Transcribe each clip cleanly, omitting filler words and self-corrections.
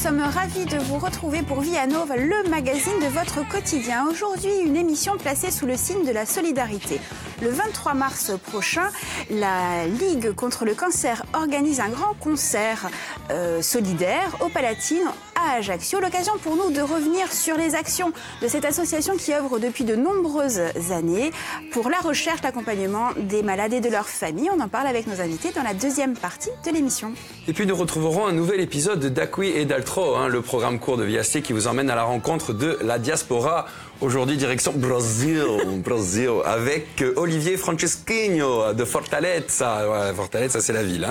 sommes ravis de vous retrouver pour Vie à Nova, le magazine de votre quotidien. Aujourd'hui, une émission placée sous le signe de la solidarité. Le 23 mars prochain, la Ligue contre le cancer organise un grand concert solidaire au Palatine à Ajaccio. L'occasion pour nous de revenir sur les actions de cette association qui œuvre depuis de nombreuses années pour la recherche, l'accompagnement des malades et de leurs familles. On en parle avec nos invités dans la deuxième partie de l'émission. Et puis nous retrouverons un nouvel épisode d'Acqui et d'Altro, le programme court de VIAC qui vous emmène à la rencontre de la diaspora. Aujourd'hui, direction Brésil, avec Olivier Franceschino de Fortaleza. Ouais, Fortaleza, c'est la ville.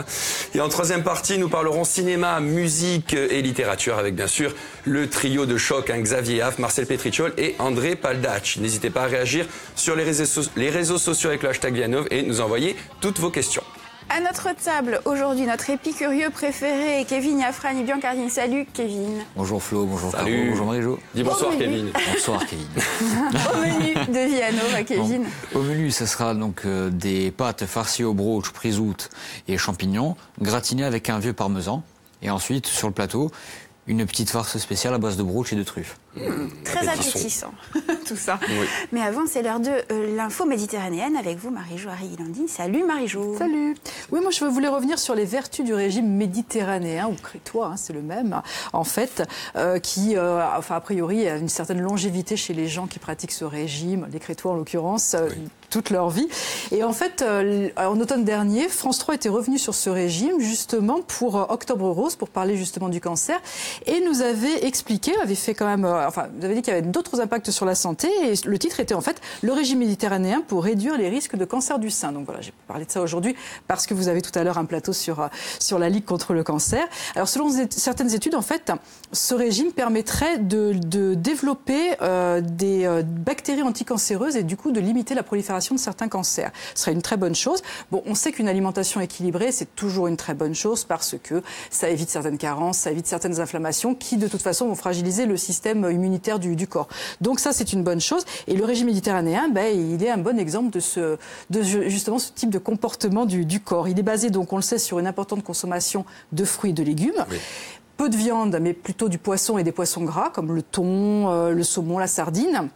Et en troisième partie, nous parlerons cinéma, musique et littérature avec bien sûr le trio de choc, Xavier Haff, Marcel Petricciol et André Paldac. N'hésitez pas à réagir sur les réseaux sociaux avec le hashtag Vianov et nous envoyer toutes vos questions. À notre table, aujourd'hui, notre épicurieux préféré, Kevin Yafran et Biancardine. Salut, Kevin. Bonjour Flo, bonjour Caro, bonjour Marie-Jo. Dis bonsoir, Kevin. Bonsoir, Kevin. Au menu de Vie à Nova, Kevin. Au menu, ce sera donc des pâtes farcies au brooch, prisout et champignons, gratinées avec un vieux parmesan. Et ensuite, sur le plateau, une petite farce spéciale à base de brooch et de truffes. Très appétissant, tout ça. Oui. Mais avant, c'est l'heure de l'info méditerranéenne avec vous, Marie-Jo Harry-Guilandine. Salut, Marie-Jo. Salut. Oui, moi, je voulais revenir sur les vertus du régime méditerranéen, ou crétois, c'est le même, en fait, qui, a priori, a une certaine longévité chez les gens qui pratiquent ce régime, les crétois en l'occurrence, toute leur vie. Et en fait, en automne dernier, France 3 était revenu sur ce régime, justement, pour Octobre Rose, pour parler justement du cancer, et nous avait expliqué, avait fait quand même... vous avez dit qu'il y avait d'autres impacts sur la santé et le titre était en fait le régime méditerranéen pour réduire les risques de cancer du sein. Donc voilà, j'ai parlé de ça aujourd'hui parce que vous avez tout à l'heure un plateau sur la Ligue contre le cancer. Alors selon certaines études, en fait, ce régime permettrait de développer des bactéries anticancéreuses et du coup de limiter la prolifération de certains cancers. Ce serait une très bonne chose. Bon, on sait qu'une alimentation équilibrée, c'est toujours une très bonne chose parce que ça évite certaines carences, ça évite certaines inflammations qui de toute façon vont fragiliser le système immunitaire du corps. Donc ça, c'est une bonne chose. Et le régime méditerranéen, il est un bon exemple de justement ce type de comportement du corps. Il est basé, donc on le sait, sur une importante consommation de fruits et de légumes. Oui. Peu de viande, mais plutôt du poisson et des poissons gras, comme le thon, le saumon, la sardine.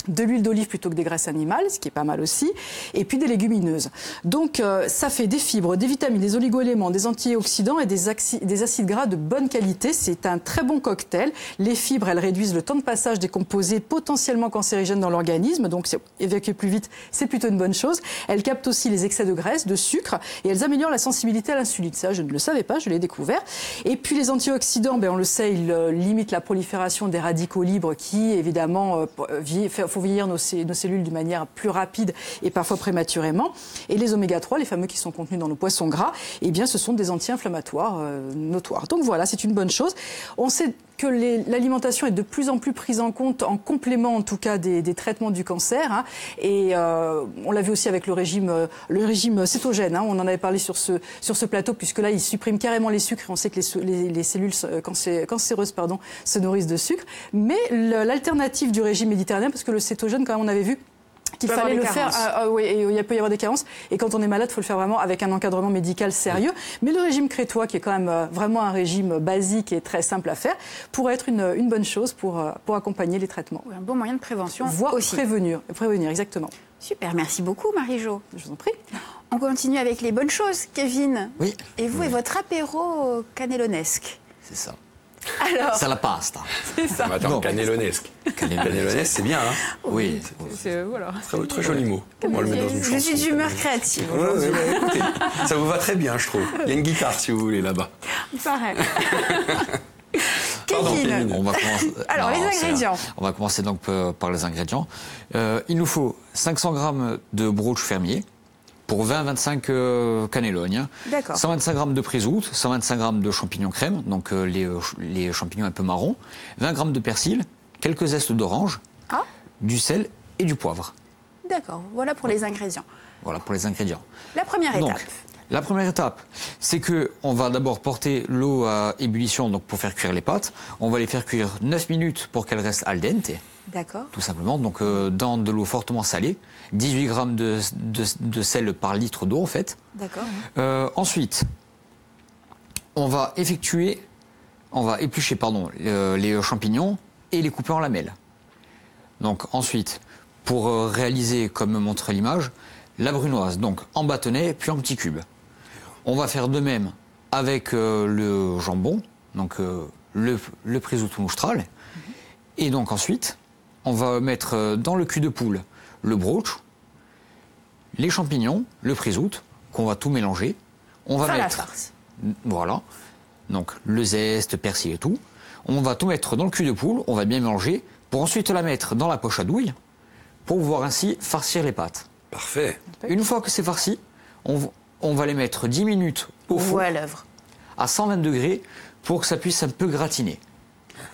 De l'huile d'olive plutôt que des graisses animales, ce qui est pas mal aussi, et puis des légumineuses. Donc ça fait des fibres, des vitamines, des oligo-éléments, des antioxydants et des acides gras de bonne qualité. C'est un très bon cocktail. Les fibres, elles réduisent le temps de passage des composés potentiellement cancérigènes dans l'organisme, donc évacuer plus vite, c'est plutôt une bonne chose. Elles captent aussi les excès de graisse, de sucre, et elles améliorent la sensibilité à l'insuline. Ça, je ne le savais pas, je l'ai découvert. Et puis les antioxydants, on le sait, ils limitent la prolifération des radicaux libres qui, évidemment, font vieillir nos cellules d'une manière plus rapide et parfois prématurément. Et les oméga-3, les fameux qui sont contenus dans nos poissons gras, ce sont des anti-inflammatoires notoires. Donc voilà, c'est une bonne chose. On sait que l'alimentation est de plus en plus prise en compte, en complément en tout cas des traitements du cancer. Et on l'a vu aussi avec le régime cétogène. On en avait parlé sur ce plateau, puisque là, il supprime carrément les sucres. On sait que les cellules cancéreuses se nourrissent de sucre. Mais l'alternative du régime méditerranéen, parce que le cétogène, quand même, on avait vu qu'il fallait le faire. Oui, et il peut y avoir des carences. Et quand on est malade, il faut le faire vraiment avec un encadrement médical sérieux. Mais le régime crétois, qui est quand même vraiment un régime basique et très simple à faire, pourrait être une bonne chose pour accompagner les traitements. Un bon moyen de prévention. Voire aussi. Prévenir, exactement. Super, merci beaucoup, Marie-Jo. Je vous en prie. On continue avec les bonnes choses, Kevin. Oui. Et vous et votre apéro canelonesque. C'est ça. Alors, c'est la pasta. C'est ça. Attends, canelonesque. Canelonesque, c'est bien, Oui. Voilà. Très joli mot. On le met dans une chanson. Je suis d'humeur créative. Écoutez, ça vous va très bien, je trouve. Il y a une guitare, si vous voulez, là-bas. Pareil. Pardon, Kevin. On va commencer... Alors, les ingrédients. On va commencer donc par les ingrédients. Il nous faut 500 grammes de brooch fermier pour 20-25 cannelognes. D'accord. 125 grammes de prisout, 125 grammes de champignons crème, donc les champignons un peu marrons, 20 grammes de persil, quelques zestes d'orange, du sel et du poivre. D'accord, voilà pour les ingrédients. Voilà pour les ingrédients. La première étape. La première étape, c'est qu'on va d'abord porter l'eau à ébullition donc pour faire cuire les pâtes. On va les faire cuire 9 minutes pour qu'elles restent al dente. D'accord. Tout simplement, donc dans de l'eau fortement salée, 18 grammes de sel par litre d'eau en fait. D'accord. Ensuite, on va effectuer on va éplucher les champignons et les couper en lamelles. Donc ensuite, pour réaliser, comme me montre l'image, la brunoise, donc en bâtonnet puis en petits cubes. On va faire de même avec le jambon, donc le prisout ou moustrale. Et donc ensuite, on va mettre dans le cul de poule le brooch, les champignons, le prisout, qu'on va tout mélanger. On va Faire la mettre, farce. voilà, donc le zeste, persil et tout. On va tout mettre dans le cul de poule, on va bien mélanger, pour ensuite la mettre dans la poche à douille, pour pouvoir ainsi farcir les pâtes. Parfait. Une fois que c'est farci, on va les mettre 10 minutes au Ou four à l'œuvre. à 120 degrés pour que ça puisse un peu gratiner.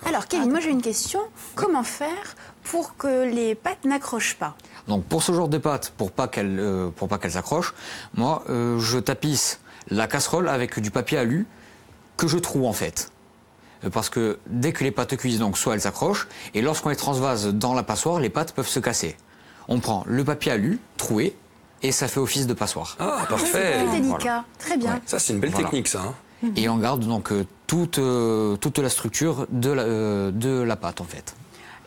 Alors, Kevin, moi j'ai une question. Comment faire pour que les pâtes n'accrochent pas? Donc pour ce genre de pâtes, pour pas qu'elles s'accrochent, moi je tapisse la casserole avec du papier alu que je troue en fait. Parce que dès que les pâtes cuisent, donc soit elles s'accrochent, et lorsqu'on les transvase dans la passoire, les pâtes peuvent se casser. On prend le papier alu troué et ça fait office de passoire. Ah, C'est parfait. plus délicat. Voilà. Très bien. Ouais. Ça, c'est une belle Voilà. technique, ça. Hein. Et on garde donc toute la structure de la pâte en fait.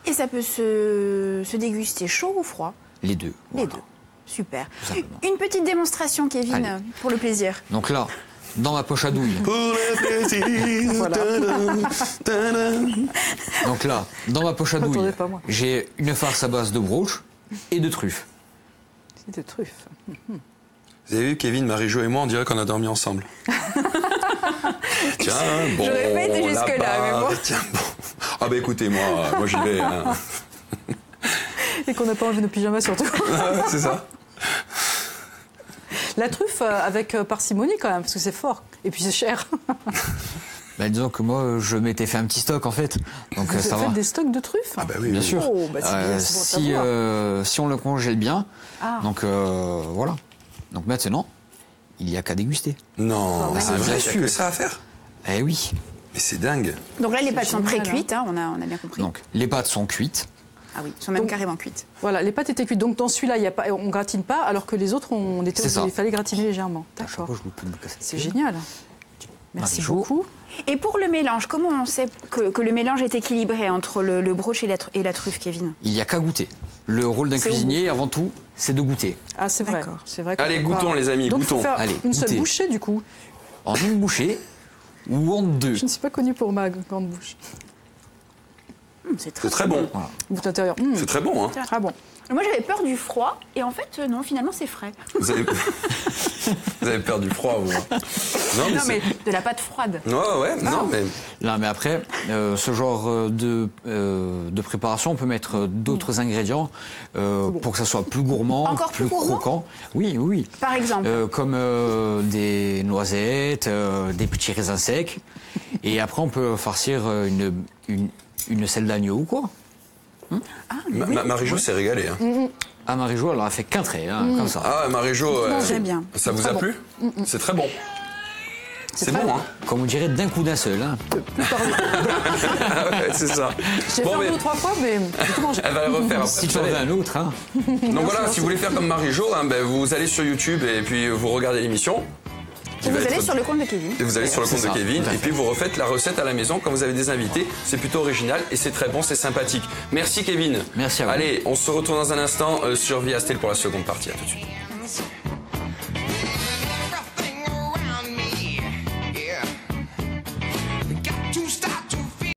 Et ça peut se déguster chaud ou froid? Les deux. Les voilà. deux. Super. Tout simplement. Une petite démonstration, Kevin, Allez. pour le plaisir. Donc là, dans ma poche à douille. Pour le plaisir. Donc là, dans ma poche à douille, Attendez pas, moi. j'ai une farce à base de brooch et de truffes. C'est de truffes. Vous avez vu, Kevin, Marie-Jo et moi, on dirait qu'on a dormi ensemble. Tiens, bon. J'aurais pas été jusque-là, la mais barre, bon. Tiens, bon. Ah, bah écoutez, moi j'y vais. Hein. Et qu'on n'a pas enlevé nos pyjamas surtout. Ouais, c'est ça. La truffe avec parcimonie quand même, parce que c'est fort. Et puis c'est cher. Bah, disons que moi, je m'étais fait un petit stock en fait. Donc Vous ça va. faites des stocks de truffes? Ah, bah oui, Bien oui. sûr. Oh, bah c'est bien, c'est bon à si, savoir. si on le congèle bien, Ah. donc voilà. Donc maintenant, il n'y a qu'à déguster. Non, c'est Ah, vrai, bien il y a sûr. que ça à faire. Eh oui. Mais c'est dingue. Donc là, les pâtes sont génial, pré-cuites, hein, on a bien compris. Donc les pâtes sont cuites. Ah oui, elles sont même Donc- carrément cuites. Voilà, les pâtes étaient cuites. Donc dans celui-là, il y a pas, on gratine pas, alors que les autres, C'est ça. il fallait gratiner légèrement. À chaque D'accord. fois, je loupe une cassette. C'est génial. Merci Marie-Jo. beaucoup. Et pour le mélange, comment on sait que le mélange est équilibré entre le brooch et la truffe, Kevin? Il n'y a qu'à goûter. Le rôle d'un C'est au cuisinier, avant tout, c'est de goûter. Ah, c'est vrai. D'accord. C'est vrai. qu'on Allez, peut goûtons, pas- les amis, Donc, goûtons. faut faire Allez, une seule goûtez. bouchée, du coup. En une bouchée ou en deux. Je ne suis pas connue pour ma grande bouche. C'est C'est très bon. Bout intérieur. C'est très bon, hein. Ah bon. Moi, j'avais peur du froid, et en fait, non, finalement, c'est frais. Vous avez... Vous avez peur du froid, vous. hein. Non, Non, c'est- mais de la pâte froide. Ouais, non, mais... Là, mais après, ce genre de préparation, on peut mettre d'autres ingrédients pour que ça soit plus gourmand, Encore plus gourmand croquant. Oui, oui. Par exemple. Comme des noisettes, des petits raisins secs. Et après, on peut farcir une selle d'agneau ou quoi. Marie-Jo s'est régalée. Hein. Ah, Marie-Jo, elle a fait qu'un trait, hein, comme ça. Ah, Marie-Jo, j'aime bien. ça vous a plu? C'est très bon. C'est très bon, bon. hein. Comme on dirait d'un coup d'un seul. Hein. Ah ouais, c'est ça. J'ai Bon, fait mais deux ou trois fois, mais j'ai tout mangé. elle va le refaire après. Si tu en veux un autre, hein. Donc voilà, si vous voulez faire comme Marie-Jo, hein, ben, vous allez sur YouTube et puis vous regardez l'émission. qui Et vous va allez être- sur le compte de Kevin. Et vous allez sur le C'est compte de ça, Kevin tout à et fait. puis vous refaites la recette à la maison quand vous avez des invités. C'est plutôt original et c'est très bon, c'est sympathique. Merci Kevin. Merci à vous. Allez, on se retrouve dans un instant sur Via Style pour la seconde partie. À tout de suite. Everything around me, yeah. Got to start to feel.